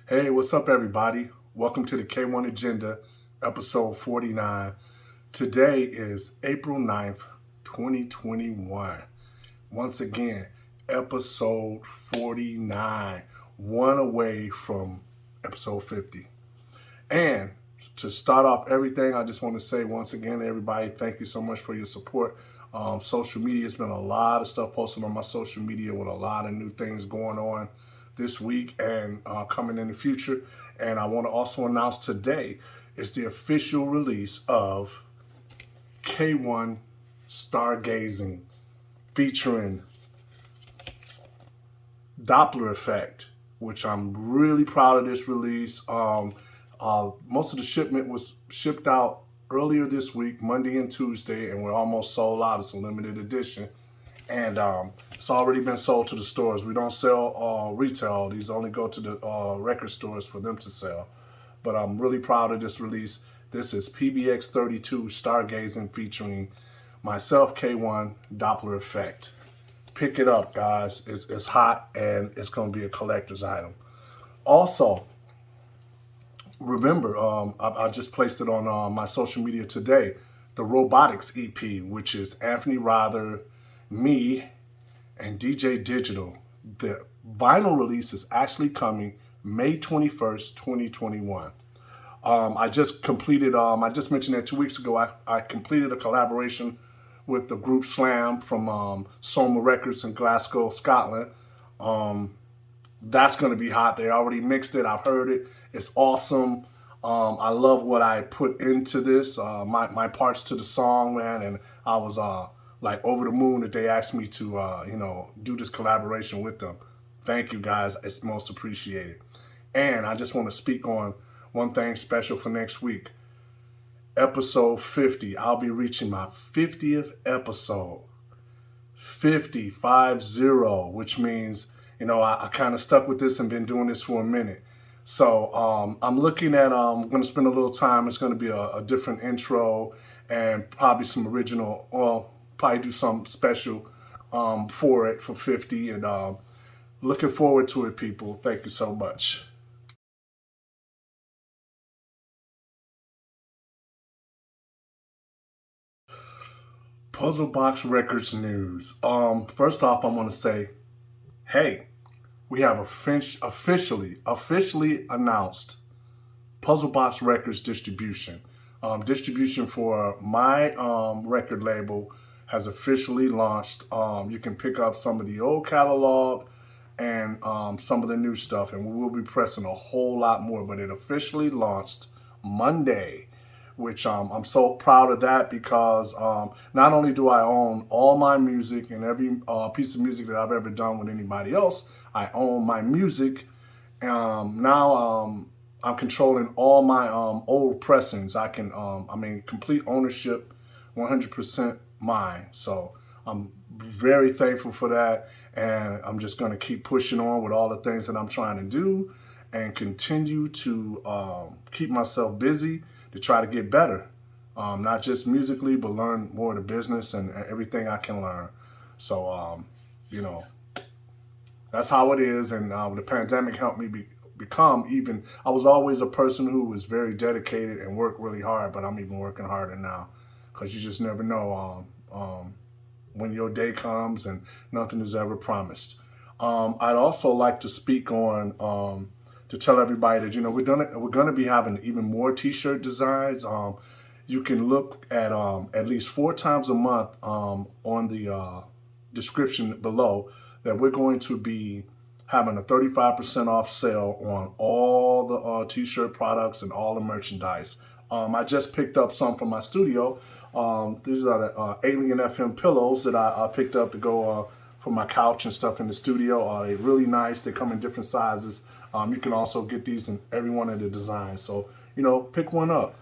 Hey, what's up, everybody? Welcome to the K-1 Agenda, episode 49. Today is April 9th, 2021. Once again, episode 49, one away from episode 50. And to start off everything, I just want to say once again, everybody, thank you so much for your support. Social media has been a lot of stuff posted on my social media with a lot of new things going on this week and coming in the future. And I want to also announce today is the official release of K-1 Stargazing featuring Dopplereffekt, which I'm really proud of this release. Most of the shipment was shipped out earlier this week, Monday and Tuesday, and we're almost sold out. It's a limited edition. And it's already been sold to the stores. We don't sell retail. These only go to the record stores for them to sell. But I'm really proud of this release. This is PBX 32 Stargazing featuring myself, K-1, Dopplereffekt. Pick it up, guys. It's hot and it's going to be a collector's item. Also, remember, I just placed it on my social media today, the Robotics EP, which is Anthony Rother, me, and DJ Digital. The vinyl release is actually coming May 21st, 2021. I just completed, I just mentioned that 2 weeks ago, I completed a collaboration with the group Slam from Soma Records in Glasgow, Scotland. That's going to be hot. They already mixed it. I've heard it. It's awesome. I love what I put into this, my parts to the song, man, and I was like over the moon that they asked me to, do this collaboration with them. Thank you, guys. It's most appreciated. And I just want to speak on one thing special for next week. Episode 50. I'll be reaching my 50th episode. 50, which means, I kind of stuck with this and been doing this for a minute. So I'm looking at, I'm going to spend a little time. It's going to be a different intro and probably some original, probably do something special for 50, and looking forward to it, people. Thank you so much. Puzzlebox Records news. First off, I want to say, hey, we have officially announced Puzzlebox Records distribution. Distribution for my record label has officially launched. You can pick up some of the old catalog and some of the new stuff, and we will be pressing a whole lot more, but it officially launched Monday, which I'm so proud of that because not only do I own all my music and every piece of music that I've ever done with anybody else, I own my music. Now I'm controlling all my old pressings. I can, complete ownership, 100% mine. So I'm very thankful for that. And I'm just going to keep pushing on with all the things that I'm trying to do and continue to keep myself busy to try to get better. Not just musically, but learn more of the business and everything I can learn. So, that's how it is. And the pandemic helped me become even, I was always a person who was very dedicated and worked really hard, but I'm even working harder now because you just never know when your day comes and nothing is ever promised. I'd also like to speak on to tell everybody that, you know, we're gonna be having even more t-shirt designs. You can look at least 4 times a month on the description below that we're going to be having a 35% off sale on all the t-shirt products and all the merchandise. I just picked up some from my studio. These are the Alien FM pillows that I picked up to go for my couch and stuff in the studio. They're really nice. They come in different sizes. You can also get these in every one of the designs. So, you know, pick one up.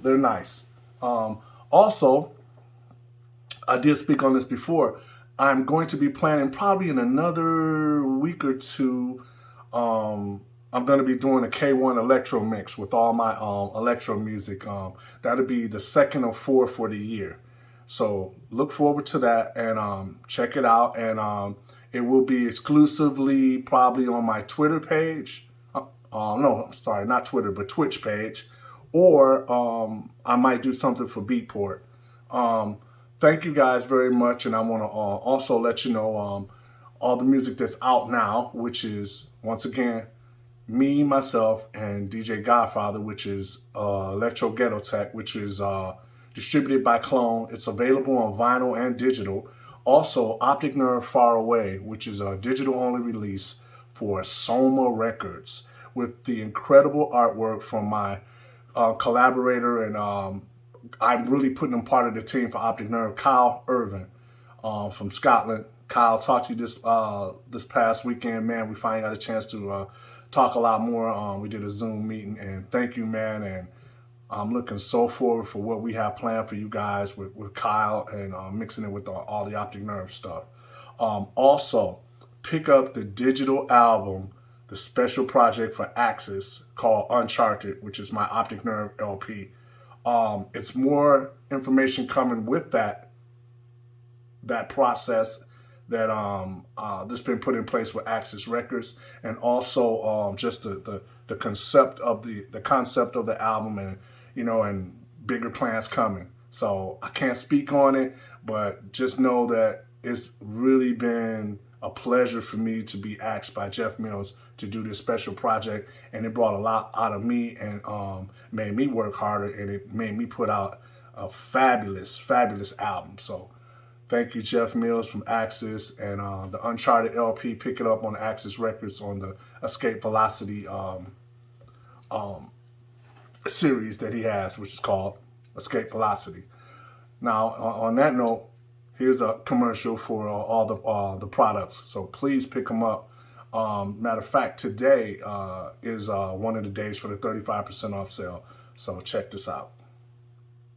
They're nice. Also, I did speak on this before. I'm going to be planning probably in another week or two. I'm going to be doing a K-1 Electro mix with all my electro music. That'll be the 2nd of 4 for the year. So look forward to that and check it out. And it will be exclusively probably on my Twitter page. No, sorry, not Twitter, but Twitch page. Or I might do something for Beatport. Thank you guys very much. And I want to also let you know all the music that's out now, which is, once again, me, myself, and DJ Godfather, which is Electro Ghetto Tech, which is distributed by Clone. It's available on vinyl and digital. Also, Optic Nerve Far Away, which is a digital-only release for Soma Records, with the incredible artwork from my collaborator, and I'm really putting him part of the team for Optic Nerve, Kyle Irvine from Scotland. Kyle, talked to you this past weekend, man. We finally got a chance to talk a lot more. We did a Zoom meeting, and thank you, man. And I'm looking so forward for what we have planned for you guys with Kyle and mixing it with all the Optic Nerve stuff. Also, pick up the digital album, the special project for Axis called Uncharted, which is my Optic Nerve LP. It's more information coming with that process that that's been put in place with Axis Records, and also just the concept of the album, and you know, and bigger plans coming. So I can't speak on it, but just know that it's really been a pleasure for me to be asked by Jeff Mills to do this special project, and it brought a lot out of me and made me work harder, and it made me put out a fabulous, fabulous album. So thank you, Jeff Mills from Axis, and the Uncharted LP, pick it up on Axis Records on the Escape Velocity series that he has, which is called Escape Velocity. Now, on that note, here's a commercial for all the products. So please pick them up. Matter of fact, today is one of the days for the 35% off sale. So check this out.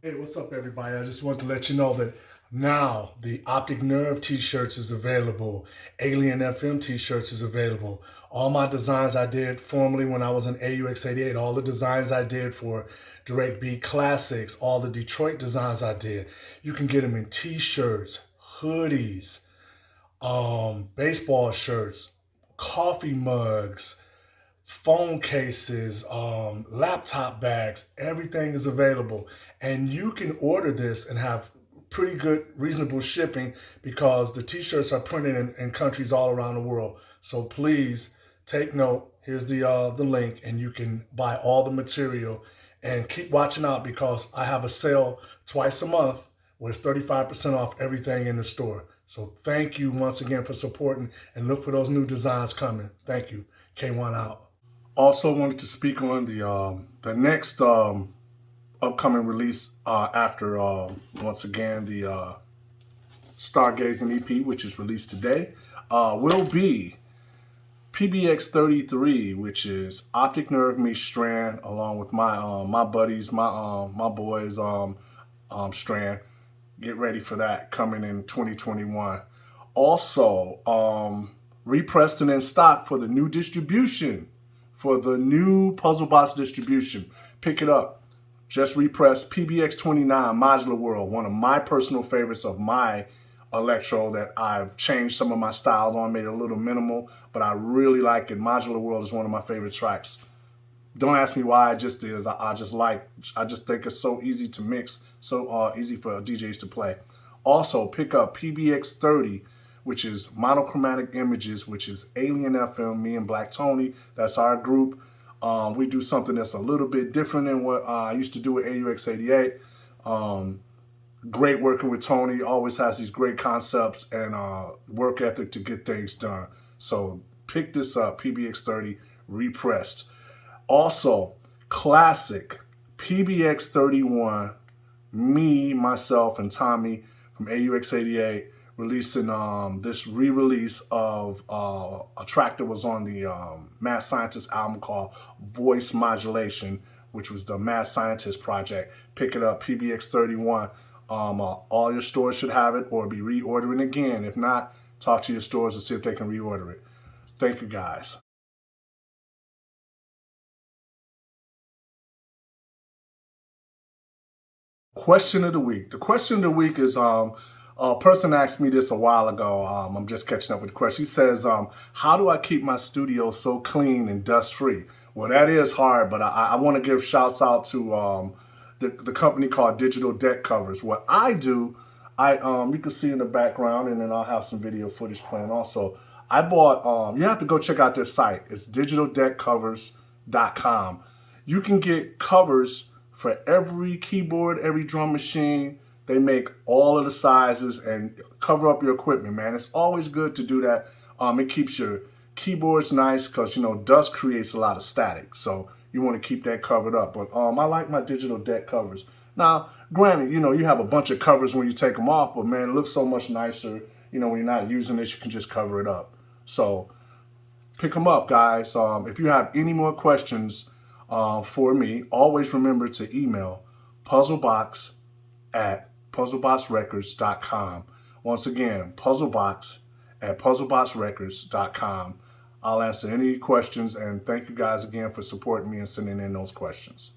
Hey, what's up, everybody? I just want to let you know that now the Optic Nerve t-shirts is available. Alien FM t-shirts is available. All my designs I did formerly when I was in AUX88, all the designs I did for Direct Beat Classics, all the Detroit designs I did, you can get them in t-shirts, hoodies, baseball shirts, coffee mugs, phone cases, laptop bags. Everything is available. And you can order this and have pretty good, reasonable shipping, because the t-shirts are printed in countries all around the world. So please take note. Here's the link, and you can buy all the material. And keep watching out, because I have a sale twice a month where it's 35% off everything in the store. So thank you once again for supporting, and look for those new designs coming. Thank you. K-1 out. Also wanted to speak on the next upcoming release after, once again, the Stargazing EP, which is released today, will be PBX 33, which is Optic Nerve meets Strand, along with my buddies, my boys, Strand. Get ready for that, coming in 2021. Also, repressed and in stock for the new distribution, for the new Puzzlebox distribution. Pick it up. Just repressed PBX 29 Modular World, one of my personal favorites of my electro that I've changed some of my styles on, made it a little minimal, but I really like it. Modular World is one of my favorite tracks. Don't ask me why, it just is. I just think it's so easy to mix, so easy for DJs to play. Also, pick up PBX 30 which is Monochromatic Images, which is Alien FM, me and Black Tony. That's our group. We do something that's a little bit different than what I used to do with AUX88. Great working with Tony, always has these great concepts and work ethic to get things done. So pick this up, PBX30 repressed. Also, classic PBX31, me, myself, and Tommy from AUX88 releasing this re-release of a track that was on the Mad Scientist album called Voice Modulation, which was the Mad Scientist project. Pick it up, PBX31. All your stores should have it or be reordering again. If not, talk to your stores and see if they can reorder it. Thank you, guys. Question of the week. The question of the week is a person asked me this a while ago. I'm just catching up with the question. He says, how do I keep my studio so clean and dust-free? Well, that is hard, but I want to give shouts out to the company called Digital Deck Covers. What I do, you can see in the background, and then I'll have some video footage playing also. I bought, you have to go check out their site. It's digitaldeckcovers.com. You can get covers for every keyboard, every drum machine. They make all of the sizes and cover up your equipment, man. It's always good to do that. It keeps your keyboards nice because, you know, dust creates a lot of static. So you want to keep that covered up. But I like my Digital Deck Covers. Now, granted, you know, you have a bunch of covers when you take them off, but man, it looks so much nicer. You know, when you're not using this, you can just cover it up. So pick them up, guys. If you have any more questions for me, always remember to email puzzlebox@puzzleboxrecords.com. Once again, puzzlebox@puzzleboxrecords.com. I'll answer any questions, and thank you guys again for supporting me and sending in those questions.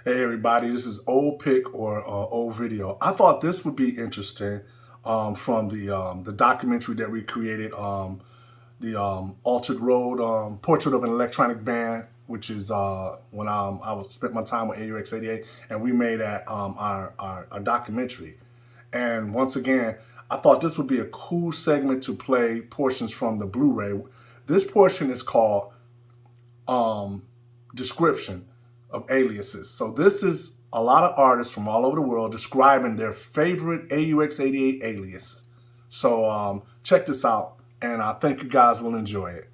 Hey everybody, this is Old Pick or Old Video. I thought this would be interesting from the documentary that we created, the Altered Road Portrait of an Electronic Band, which is when I would spend my time with AUX88, and we made our documentary. And once again, I thought this would be a cool segment to play portions from the Blu-ray. This portion is called Description of Aliases. So this is a lot of artists from all over the world describing their favorite AUX88 alias. So check this out, and I think you guys will enjoy it.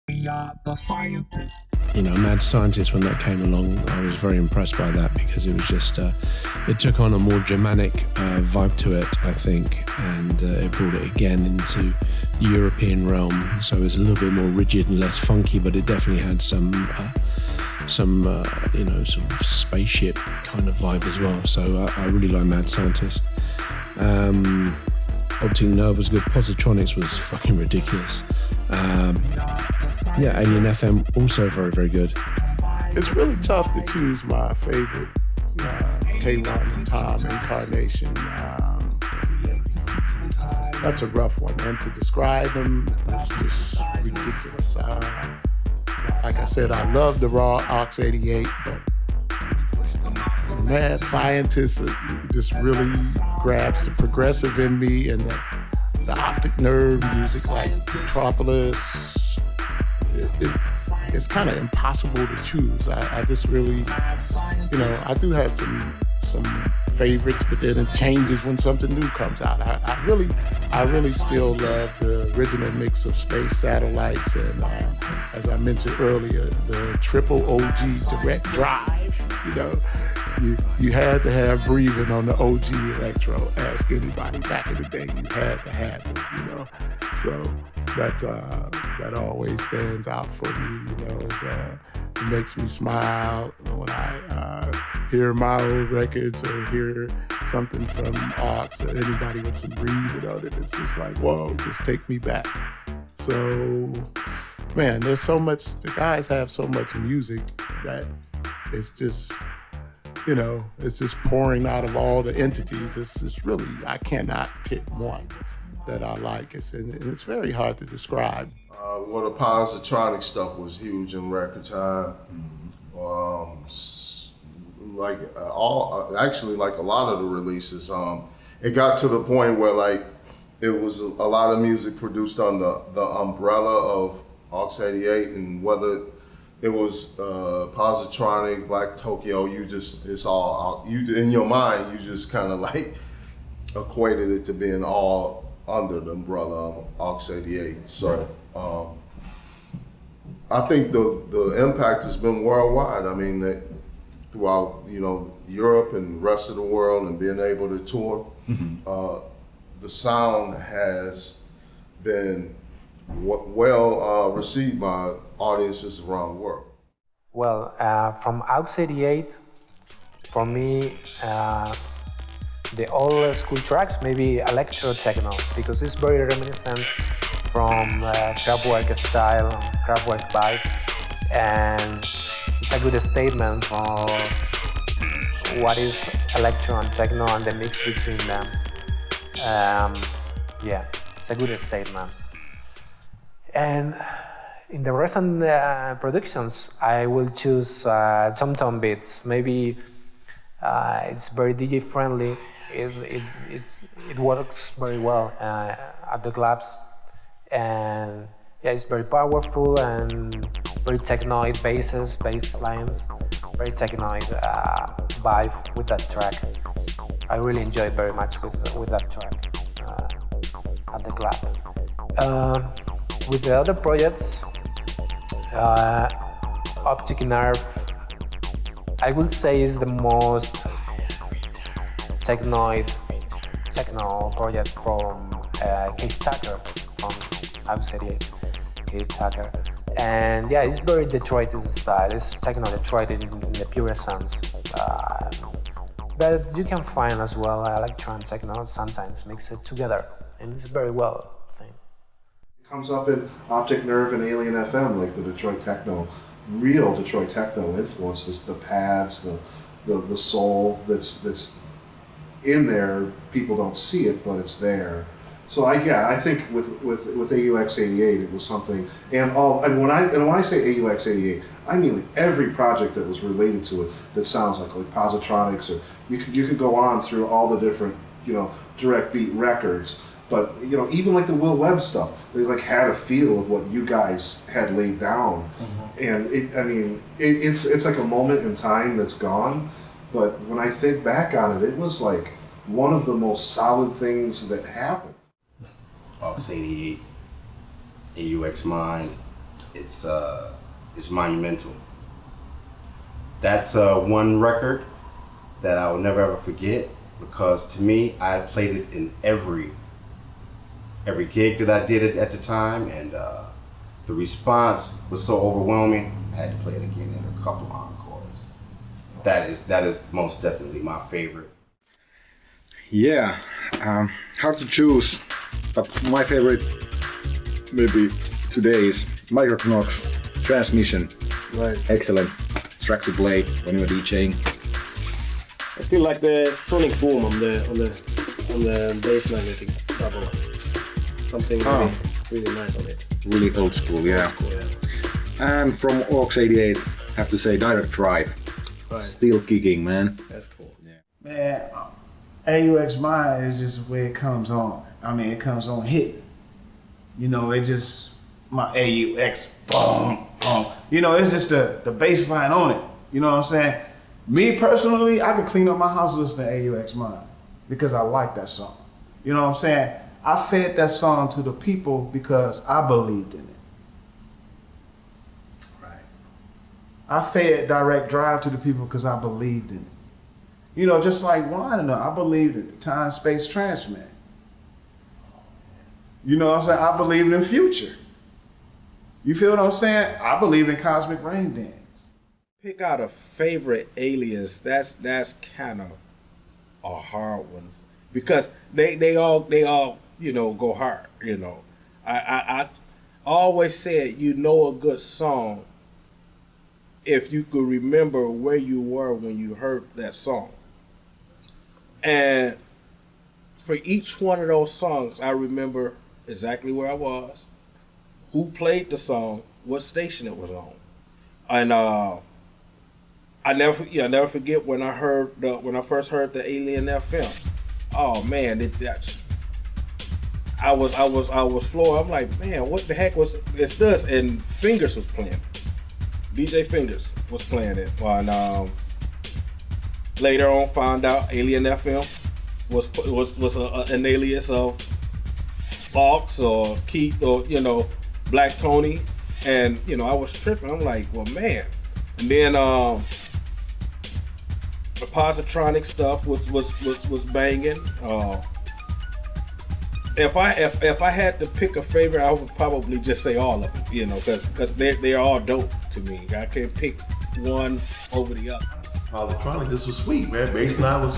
We are the scientists. You know, Mad Scientist, when that came along, I was very impressed by that because it was just, it took on a more Germanic vibe to it, I think, and it brought it again into the European realm. So it was a little bit more rigid and less funky, but it definitely had some you know, sort of spaceship kind of vibe as well. So I really like Mad Scientist. Optic Nerve was good. Positronics was fucking ridiculous. Yeah, Alien FM also very, very good. It's really tough to choose my favorite K-1 Tom incarnation. That's a rough one, and to describe them is just ridiculous. Like I said, I love the raw Aux 88, but Mad Scientist just really grabs the progressive in me, and the Optic Nerve music like Metropolis. It's kind of impossible to choose. I just really, you know, I do have some favorites, but then it changes when something new comes out. I really still love the original mix of Space Satellites and, as I mentioned earlier, the triple OG direct drive. You know, you had to have breathing on the OG Electro. Ask anybody back in the day, you had to have it. You know, so that always stands out for me. You know, it makes me smile when I hear my old records or hear something from Aux or anybody with some breathing on it. It's just like, whoa, just take me back. So, man, there's so much. The guys have so much music that it's just, you know, it's just pouring out of all the entities. It's just really, I cannot pick one that I like. It's very hard to describe. Well, the Positronic stuff was huge in record time. Actually, like a lot of the releases, it got to the point where like it was a lot of music produced on the umbrella of Aux 88, and whether it was Positronic, Black Tokyo, it's all you in your mind. You just kind of like equated it to being all under the umbrella of Aux 88. So I think the impact has been worldwide. I mean, throughout Europe and the rest of the world, and being able to tour, the sound has been well received by audiences around the world. Well, from Aux 88, for me, the old school tracks, maybe electro techno, because it's very reminiscent from Kraftwerk style, Kraftwerk vibe, and it's a good statement for what is electro and techno and the mix between them. Yeah, it's a good statement. And in the recent productions, I will choose tom-tom beats. Maybe it's very DJ friendly. It works very well at the clubs, and yeah, it's very powerful and very technoid basses, bass lines, very technoid vibe with that track. I really enjoyed very much with that track at the club. With the other projects, Optic Nerve, I would say is the most techno project from Keith Tucker from Aux 88, Keith Tucker. And yeah, it's very Detroit style. It's techno Detroit in the purest sense. But you can find as well electro and techno sometimes mix it together, and it's very well. It comes up in Optic Nerve and Alien FM, like the Detroit techno, real Detroit techno influence. The pads, the soul that's in there. People don't see it, but it's there. So I think with AUX 88, it was something. And when I say AUX 88, I mean like every project that was related to it that sounds like Positronics, or you could go on through all the different direct beat records. But even like the Will Webb stuff, they like had a feel of what you guys had laid down, and it's like a moment in time that's gone. But when I think back on it, it was like one of the most solid things that happened. Aux 88, AUX Mine, it's monumental. That's one record that I will never ever forget, because to me, I played it in every gig that I did at the time, and the response was so overwhelming, I had to play it again in a couple encores. That is most definitely my favorite. Yeah, hard to choose, but my favorite maybe today is Micronox Transmission. Right. Excellent track to play when you're DJing. I feel like the sonic boom on the bass magnetic double. Something really nice on it. Really old school, yeah. And from Aux 88, have to say Direct Drive. Right. Still kicking, man. That's cool. Yeah. Man, AUX Mine is just where it comes on. I mean, it comes on hit. It just, my AUX, boom, boom. It's just the bass line on it. You know what I'm saying? Me personally, I could clean up my house listening to AUX Mine because I like that song. You know what I'm saying? I fed that song to the people because I believed in it. Right. I fed Direct Drive to the people because I believed in it. Just like Wine, I believed in time, space, transmat. You know what I'm saying? I believed in Future. You feel what I'm saying? I believe in Cosmic Rain Dance. Pick out a favorite alias. That's kind of a hard one, because they all go hard. I always said a good song if you could remember where you were when you heard that song. And for each one of those songs, I remember exactly where I was, who played the song, what station it was on, and I never forget when I first heard the Alien FM. Oh man, I was floored. I'm like, man, what the heck was this? And Fingers was playing. DJ Fingers was playing it. And later on, found out Alien FM was an alias of Fox or Keith or Black Tony, and I was tripping. I'm like, well, man. And then the Positronic stuff was banging. If I had to pick a favorite, I would probably just say all of them, because they're all dope to me. I can't pick one over the other. Electronic, this was sweet, man. The bass line was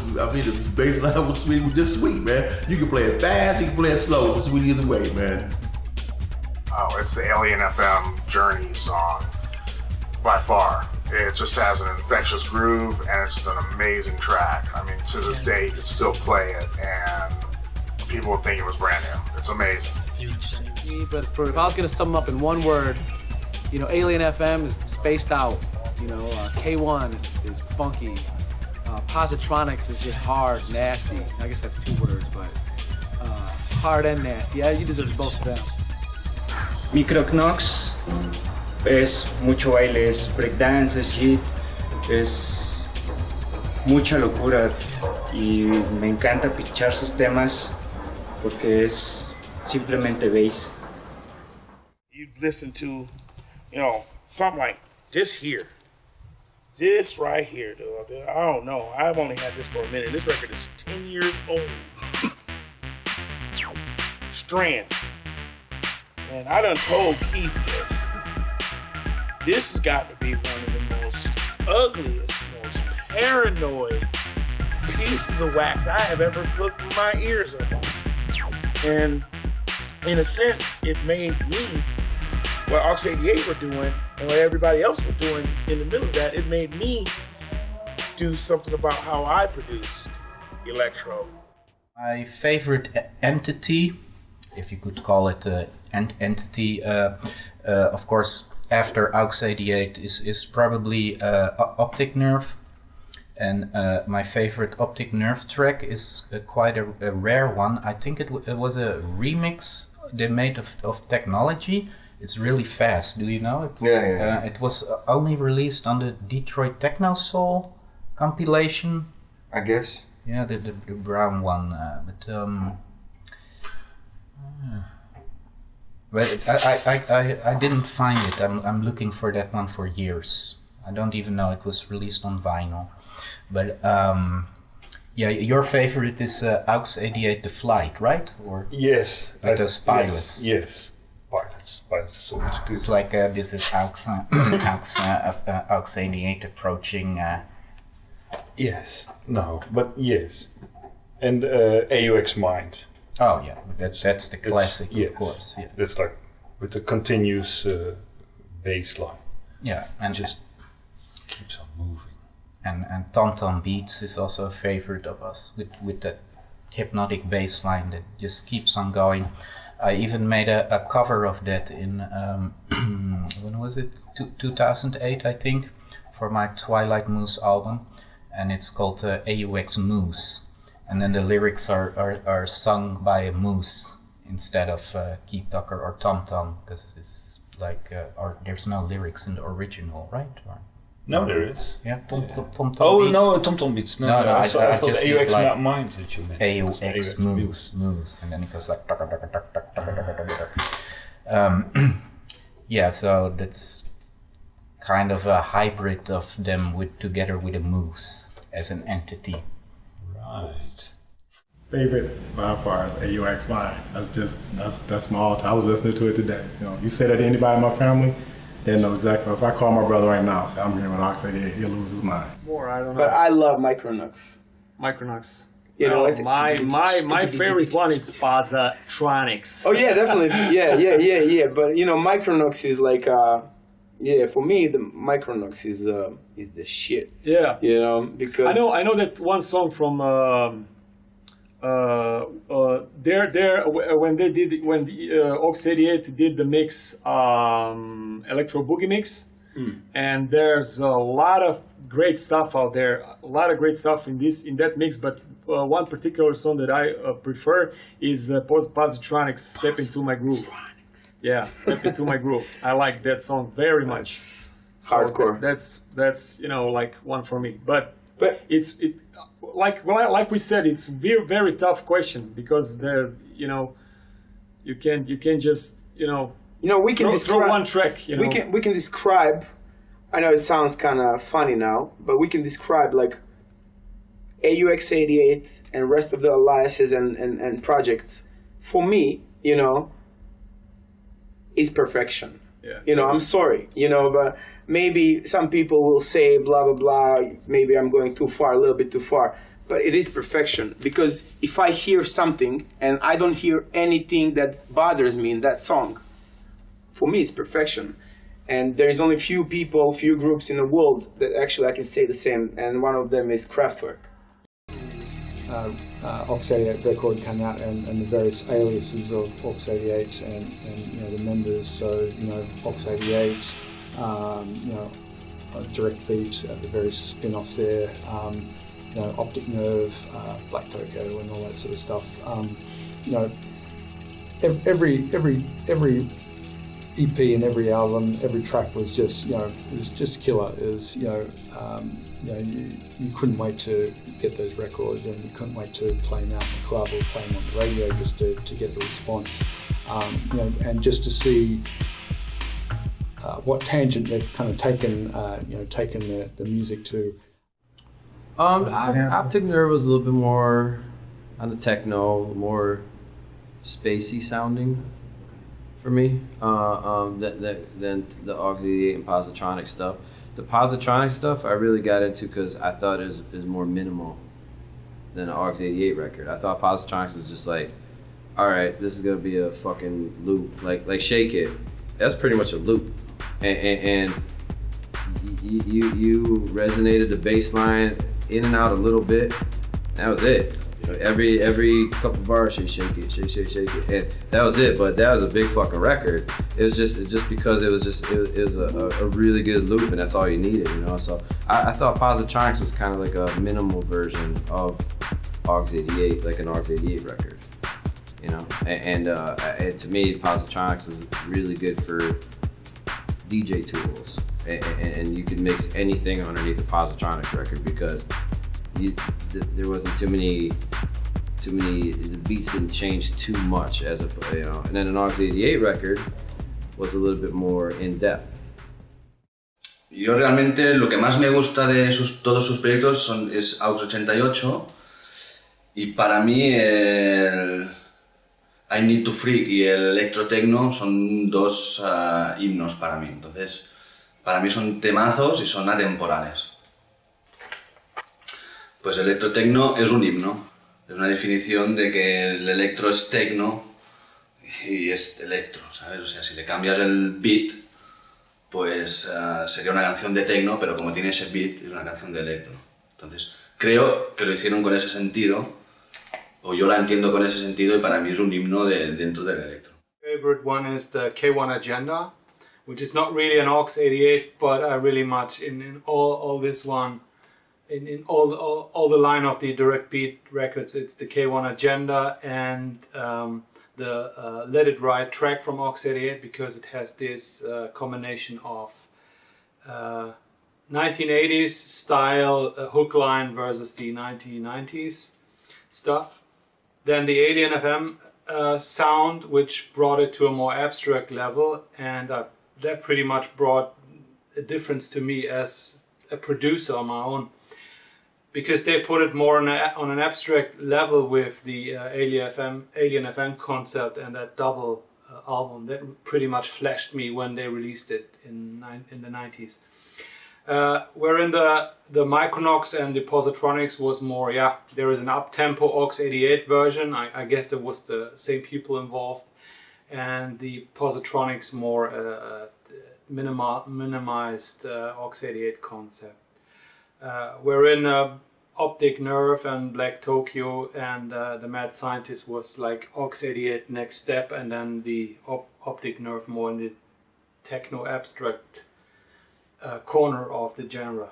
sweet. It was just sweet, man. You can play it fast, you can play it slow. It was sweet either way, man. Oh, it's the Alien FM Journey song, by far. It just has an infectious groove, and it's an amazing track. I mean, to this day, you can still play it, and people will think it was brand new. It's amazing. But if I was going to sum up in one word, Alien FM is spaced out. K-1 is funky. Positronics is just hard, nasty. I guess that's 2 words, but hard and nasty. Yeah, you deserve both of them. Microknox es mucho baile, es breakdance, es jit, es mucha locura y me encanta pitchar sus temas porque es simplemente bass. You listen to, something like this here. This right here, dude. I don't know. I've only had this for a minute. This record is 10 years old. Strand. And I done told Keith this. This has got to be one of the most ugliest, most paranoid pieces of wax I have ever put my ears up on. And in a sense, it made me, what Aux 88 were doing and what everybody else was doing in the middle of that, it made me do something about how I produced Electro. My favorite entity, if you could call it an entity, of course, after Aux 88 is probably Optic Nerve. And my favorite Optic Nerve track is quite a rare one. I think it was a remix they made of Technology. It's really fast. Do you know it? Yeah. It was only released on the Detroit Techno Soul compilation. I guess. Yeah, the brown one. But I didn't find it. I'm looking for that one for years. I don't even know it was released on vinyl. But yeah, your favorite is Aux 88 The Flight, right? Or yes. With those pilots. Yes. Pilots. So it's good. It's like this is Aux 88 approaching. Yes. No, but yes. And AUX Mind. Oh yeah, that's the classic, of course. Yeah. That's like with the continuous bass line. Yeah, and just keeps on moving. And Tom Tom Beats is also a favorite of us with that hypnotic bass line that just keeps on going. I even made a cover of that in when was it? 2008, I think, for my Twilight Moose album, and it's called AUX Moose. And then the lyrics are sung by a moose instead of Keith Tucker or Tom Tom, because it's like there's no lyrics in the original, right? Or, no, there is. Yeah, Tom Beats. No, Tom Tom Beats. No, I thought just AUX like Mind that you meant. AUX Moose, and then it goes like yeah, so that's kind of a hybrid of them together with a moose as an entity. Right. Favorite by far is AUX Mind. That's my all time. I was listening to it today. You say that to anybody in my family, they know exactly. If I call my brother right now and say I'm here with Aux 88, he'll lose his mind. More, I don't know. But I love Micronox. Micronox. It's my favorite one is Positronics. Oh yeah, definitely. Yeah. But Micronox is like for me the Micronox is the shit. Yeah. Because I know that one song from when the Aux 88 did the mix, Electro Boogie mix, and there's a lot of great stuff out there, a lot of great stuff in that mix. But one particular song that I prefer is Positronics "Step Into My Groove." Yeah, "Step Into My Groove." I like that song very much. So hardcore. That's like one for me. But it's like we said, it's very tough question because you can't just we can describe throw one track. We can describe. I know it sounds kind of funny now, but we can describe like AUX 88 and rest of the alliances and projects. For me, is perfection. Yeah, I'm sorry, but maybe some people will say blah blah blah, maybe I'm going too far, a little bit too far, but it is perfection. Because if I hear something and I don't hear anything that bothers me in that song, for me it's perfection. And there is only few groups in the world that actually I can say the same, and one of them is Kraftwerk. Aux 88 record came out, and the various aliases of Aux 88 and the members. So Aux 88, Direct Beat, the various spin-offs there. Optic Nerve, Black Ghetto, and all that sort of stuff. Every EP and every album, every track was just killer. It was you couldn't wait to get those records, and you couldn't wait to play them out in the club or play them on the radio just to get a response, and just to see what tangent they've kind of taken the music to. Optic Nerve was a little bit more on the techno, more spacey sounding for me than the Aux 88 and Positronic stuff. The Positronic stuff I really got into because I thought it was more minimal than an Aux 88 record. I thought Positronics was just like, all right, this is gonna be a fucking loop, like Shake It. That's pretty much a loop, and you resonated the bass line in and out a little bit. That was it. Every couple bars, shake it, and that was it. But that was a big fucking record. It was just because it was a really good loop, and that's all you needed, So I thought Positronics was kind of like a minimal version of Aux 88, like an Aux 88 record, And to me, Positronics is really good for DJ tools, and you can mix anything underneath a Positronics record because there wasn't too many, the beats didn't change too much and then an Aux 88 record was a little bit more in depth. Yo realmente lo que más me gusta de todos sus proyectos es Aux 88 y para mí el I Need to Freak y el Electro Techno son dos himnos para mí, entonces para mí son temazos y son atemporales. Pues el Electro Techno es un himno, es una definición de que el electro es techno y es electro, ¿sabes? O sea, si le cambias el beat, pues sería una canción de techno, pero como tiene ese beat, es una canción de electro. Entonces, creo que lo hicieron con ese sentido, o yo la entiendo con ese sentido, y para mí es un himno dentro del electro. Favorite one is the K-1 Agenda, which is not really an Aux 88, but really much in all this one. In all the line of the Direct Beat records, it's the K-1 Agenda and the Let It Ride track from Aux 88 because it has this combination of 1980s style hook line versus the 1990s stuff. Then the Alien FM sound, which brought it to a more abstract level, and that pretty much brought a difference to me as a producer on my own, because they put it more on an abstract level with the Alien FM concept and that double album that pretty much flashed me when they released it in the 90s. Wherein the Micronox and the Positronics was more, there is an up-tempo Aux 88 version, I guess there was the same people involved, and the Positronics more minimized Aux 88 concept. Wherein Optic Nerve and Black Tokyo and the Mad Scientist was like Aux 88 next step, and then the Optic Nerve more in the techno abstract corner of the genre.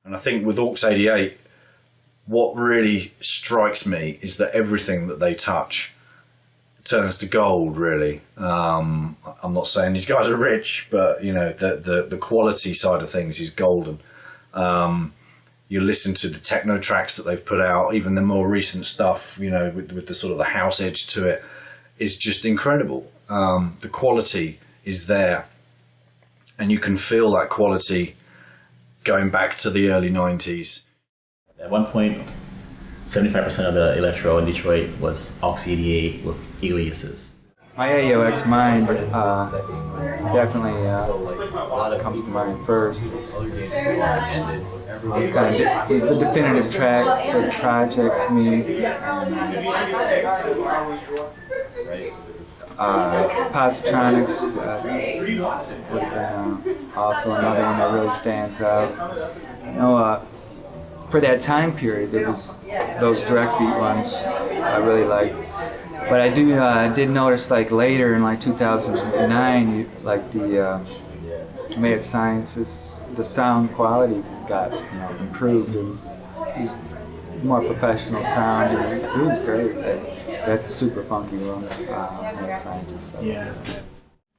And I think with Aux 88, what really strikes me is that everything that they touch turns to gold, really. I'm not saying these guys are rich, but you know, the quality side of things is golden. You listen to the techno tracks that they've put out, even the more recent stuff, you know, with the sort of the house edge to it, is just incredible. The quality is there, and you can feel that quality going back to the early 90s. At one point, 75% of the electro in Detroit was Aux 88 with aliases. My AOX Mind definitely comes to mind first. It's the definitive track for the project to me. Positronics would have been also another one that really stands out. You know, for that time period, it was those direct beat ones I really liked. But I did notice, like later in like 2009, like the Mad Scientist, the sound quality got improved. It was more professional sound. It was great. That's a super funky one, Mad Scientist. So. Yeah.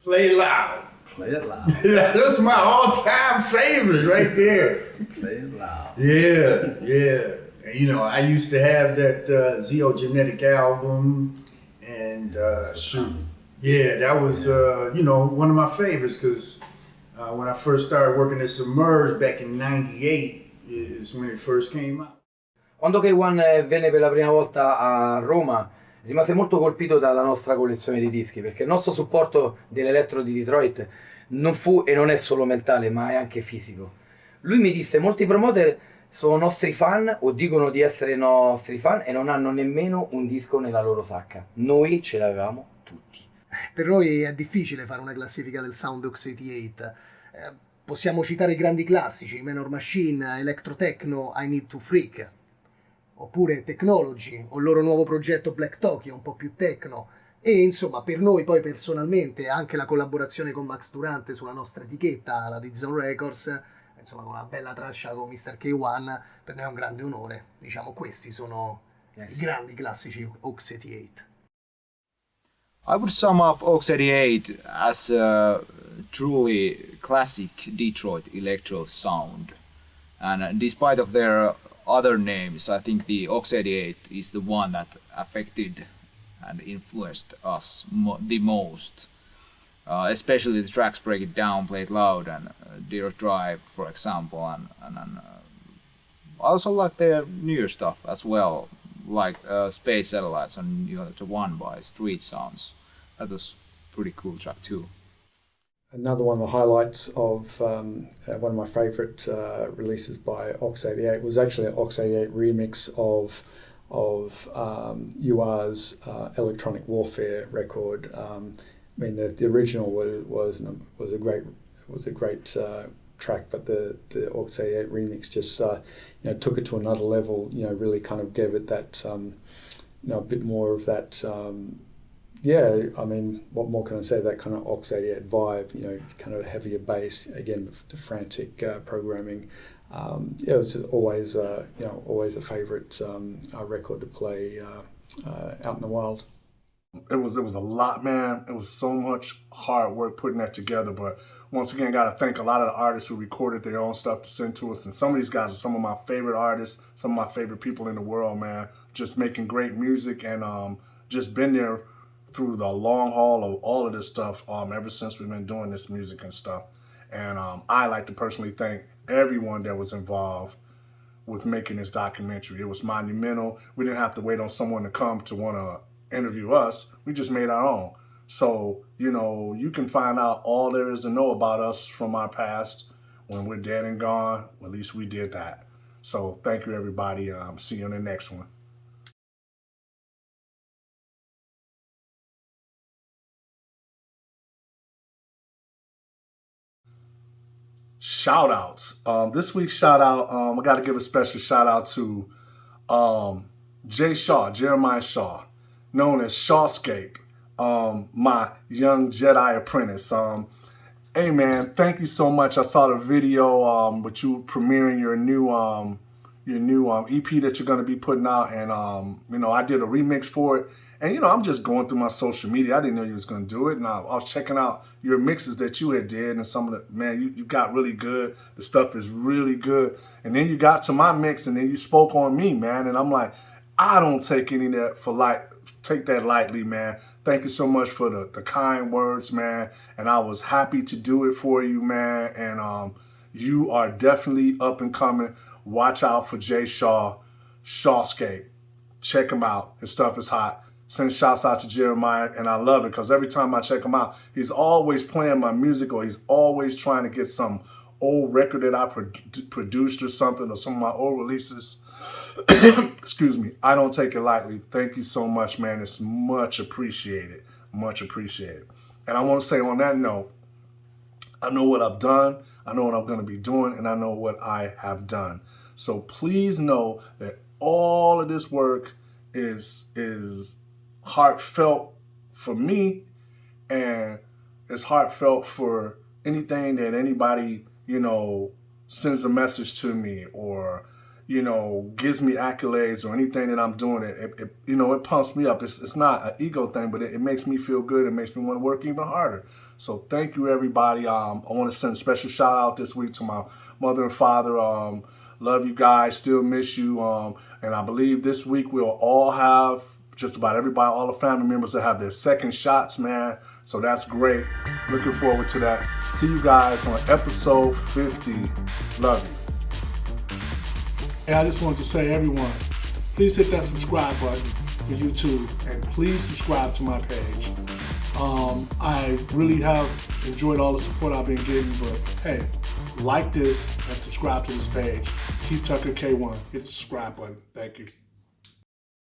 Play it loud. Play it loud. That's my all-time favorite right there. Play it loud. Yeah, yeah. And you know, I used to have that Xeogenetic album. And shoot, yeah, that was one of my favorites because when I first started working at Submerge back in '98 is when it first came out. Quando K-1 venne per la prima volta a Roma, rimase molto colpito dalla nostra collezione di dischi, perché il nostro supporto dell'Electro di Detroit non fu e non è solo mentale, ma è anche fisico. Lui mi disse: molti promoter sono nostri fan o dicono di essere nostri fan e non hanno nemmeno un disco nella loro sacca. Noi ce l'avevamo tutti. Per noi è difficile fare una classifica del Sound Aux 88. Possiamo citare i grandi classici, Manor Machine, Electro Techno, I Need to Freak, oppure Technology o il loro nuovo progetto Black Tokyo, un po' più techno. E insomma, per noi poi personalmente anche la collaborazione con Max Durante sulla nostra etichetta, la di Zone Records, insomma, con una bella traccia con Mr. K-1, per noi è un grande onore. Diciamo, questi sono i grandi classici Aux 88. I would sum up Aux 88 as a truly classic Detroit electro sound. And despite of their other names, I think the Aux 88 is the one that affected and influenced us the most. Especially the tracks Break It Down, Play It Loud, and Direct Drive, for example, and I also like their newer stuff as well, like Space Satellites and the One by Street Sounds. That was a pretty cool track too. Another one of the highlights of one of my favourite releases by Aux 88 was actually an Aux 88 remix of UR's Electronic Warfare record. I mean, the original was a great track, but the Aux 88 remix just took it to another level. Really kind of gave it that a bit more of that. I mean, what more can I say? That kind of Aux 88 vibe. Kind of heavier bass, again, the frantic programming. It was just always a favourite record to play out in the wild. It was a lot, man. It was so much hard work putting that together. But once again, got to thank a lot of the artists who recorded their own stuff to send to us. And some of these guys are some of my favorite artists, some of my favorite people in the world, man. Just making great music and just been there through the long haul of all of this stuff ever since we've been doing this music and stuff. And I like to personally thank everyone that was involved with making this documentary. It was monumental. We didn't have to wait on someone to come to want to interview us. We just made our own. So, you can find out all there is to know about us from our past when we're dead and gone. Well, at least we did that. So thank you, everybody. See you in the next one. shout outs. This week's shout out, I got to give a special shout out to Jeremiah Shaw, known as Shawscape, my young Jedi apprentice. Hey man, thank you so much. I saw the video with you premiering your new EP that you're gonna be putting out, and I did a remix for it. And I'm just going through my social media. I didn't know you was gonna do it, and I was checking out your mixes that you had did, and some of the you got really good. The stuff is really good. And then you got to my mix, and then you spoke on me, man. And I'm like, I don't take any of that take that lightly, man. Thank you so much for the kind words, man. And I was happy to do it for you, man. And you are definitely up and coming. Watch out for Jay Shaw, Shawscape. Check him out. His stuff is hot. Send shouts out to Jeremiah, and I love it because every time I check him out, he's always playing my music, or he's always trying to get some old record that I produced or something, or some of my old releases. Excuse me. I don't take it lightly. Thank you so much, man. It's much appreciated. Much appreciated. And I want to say on that note, I know what I've done, I know what I'm going to be doing, and I know what I have done. So please know that all of this work is heartfelt for me, and it's heartfelt for anything that anybody, sends a message to me, or, gives me accolades, or anything that I'm doing. It pumps me up. It's not an ego thing, but it makes me feel good. It makes me want to work even harder. So thank you, everybody. I want to send a special shout out this week to my mother and father. Love you guys. Still miss you. And I believe this week we'll all have, just about everybody, all the family members that have their second shots, man. So that's great. Looking forward to that. See you guys on episode 50. Love you. And I just wanted to say, everyone, please hit that subscribe button for YouTube, and please subscribe to my page. I really have enjoyed all the support I've been getting, but hey, like this and subscribe to this page. Keith Tucker K-1. Hit the subscribe button. Thank you.